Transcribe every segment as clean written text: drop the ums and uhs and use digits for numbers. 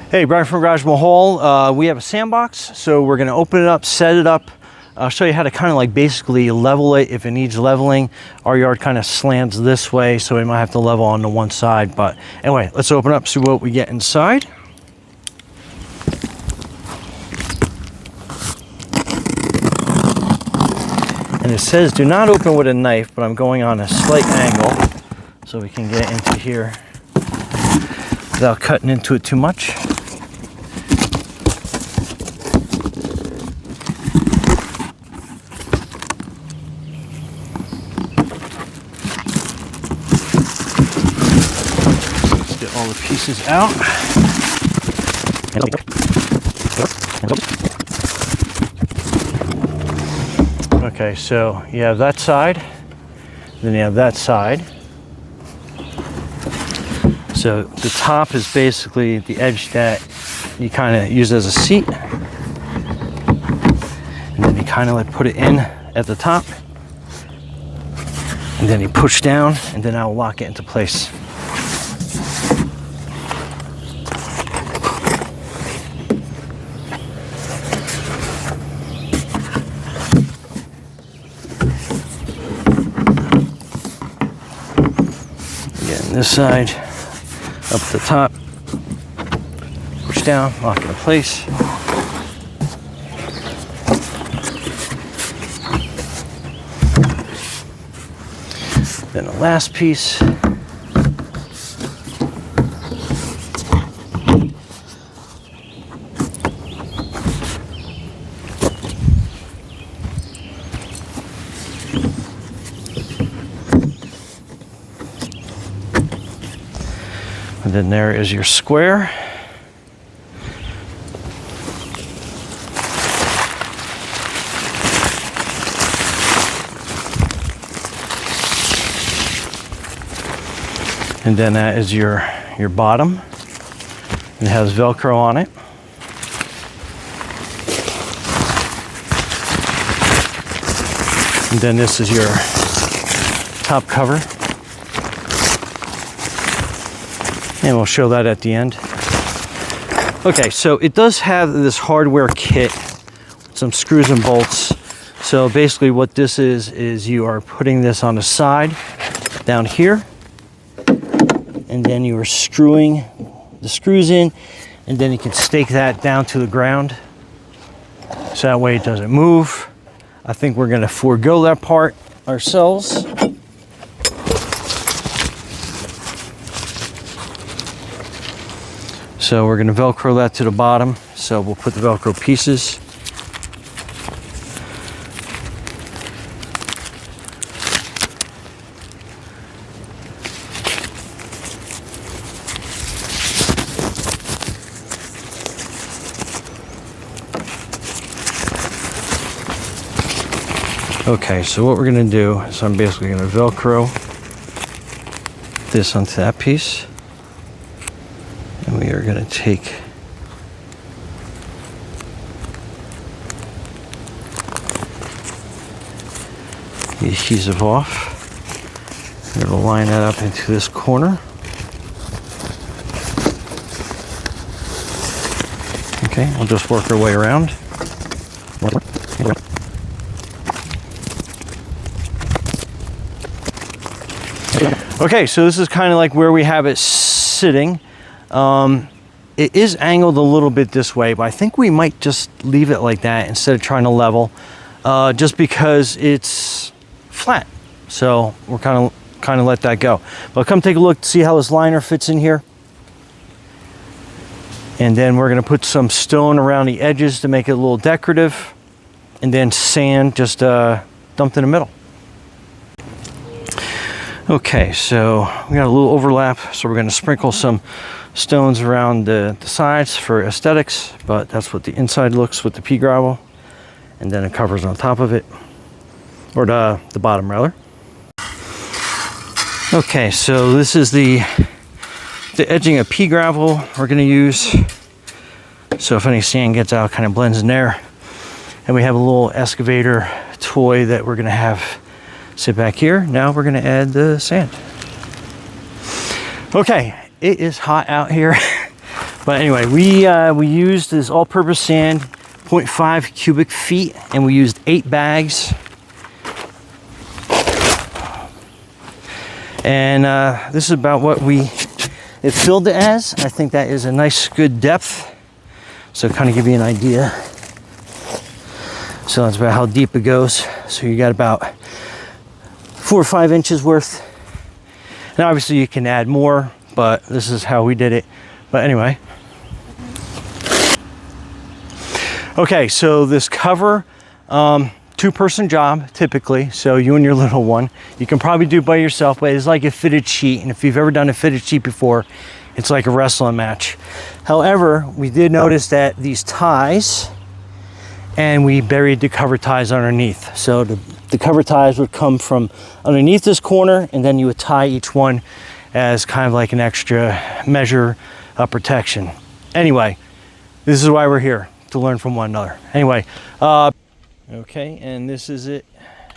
Hey, Brian from Garage Mahal. We have a sandbox, so we're gonna open it up, set it up. I'll show you how to kind of like basically level it if it needs leveling. Our yard kind of slants this way, so we might have to level on the one side. But anyway, let's open up, see what we get inside. And it says do not open with a knife, but I'm going on a slight angle so we can get into here without cutting into it too much. All the pieces out. Okay, so you have that side, then you have that side. So the top is basically the edge that you kind of use as a seat. And then you kind of like put it in at the top. And then you push down, and then I'll lock it into place. This side up the top, push down, lock it in place. Then the last piece. And then there is your square. And then that is your bottom. It has Velcro on it. And then this is your top cover. And we'll show that at the end. Okay, so it does have this hardware kit, some screws and bolts. So basically what this is you are putting this on the side down here, and then you are screwing the screws in, and then you can stake that down to the ground. So that way it doesn't move. I think we're gonna forego that part ourselves. So we're gonna Velcro that to the bottom. So we'll put the Velcro pieces. Okay, so what we're gonna do is I'm basically gonna Velcro this onto that piece. And we are going to take the adhesive off. We're going to line that up into this corner. Okay, we'll just work our way around. Okay, so this is kind of like where we have it sitting. It is angled a little bit this way, but I think we might just leave it like that instead of trying to level, just because it's flat. So we're kind of let that go. But come take a look, see how this liner fits in here. And then we're gonna put some stone around the edges to make it a little decorative, and then sand just dumped in the middle. Okay, so we got a little overlap, so we're gonna sprinkle some stones around the sides for aesthetics, but that's what the inside looks with the pea gravel, and then it covers on top of it, or the bottom rather. Okay, so this is the edging of pea gravel we're gonna use, so if any sand gets out, it kind of blends in there. And we have a little excavator toy that we're gonna have sit back here. Now we're gonna add the sand. Okay, it is hot out here, But anyway, we used this all-purpose sand, 0.5 cubic feet, and we used 8 bags. And this is about what it filled it as. I think that is a nice, good depth. So kind of give you an idea. So that's about how deep it goes. So you got about 4 or 5 inches worth. And obviously you can add more, but this is how we did it. But anyway. Okay, so this cover, 2-person job typically. So you and your little one. You can probably do it by yourself, but it's like a fitted sheet. And if you've ever done a fitted sheet before, it's like a wrestling match. However, we did notice that these ties, and we buried the cover ties underneath. So the cover ties would come from underneath this corner, and then you would tie each one as kind of like an extra measure of protection. Anyway, this is why we're here, to learn from one another. Anyway, okay, and this is it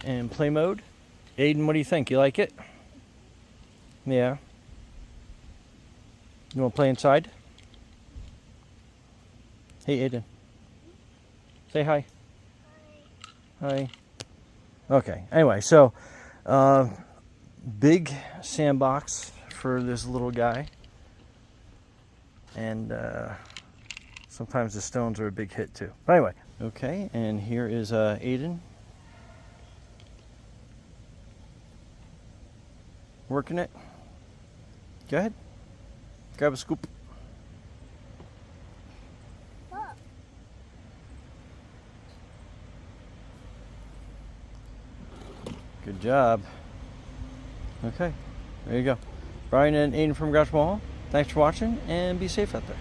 in play mode. Aiden, what do you think? You like it? Yeah. You want to play inside? Hey, Aiden. Say hi. Hi. Okay, anyway, so big sandbox for this little guy. And sometimes the stones are a big hit too. But anyway, okay, and here is Aiden. Working it. Go ahead. Grab a scoop. Good job. Okay, there you go. Brian and Aiden from Grouch Mall. Thanks for watching, and be safe out there.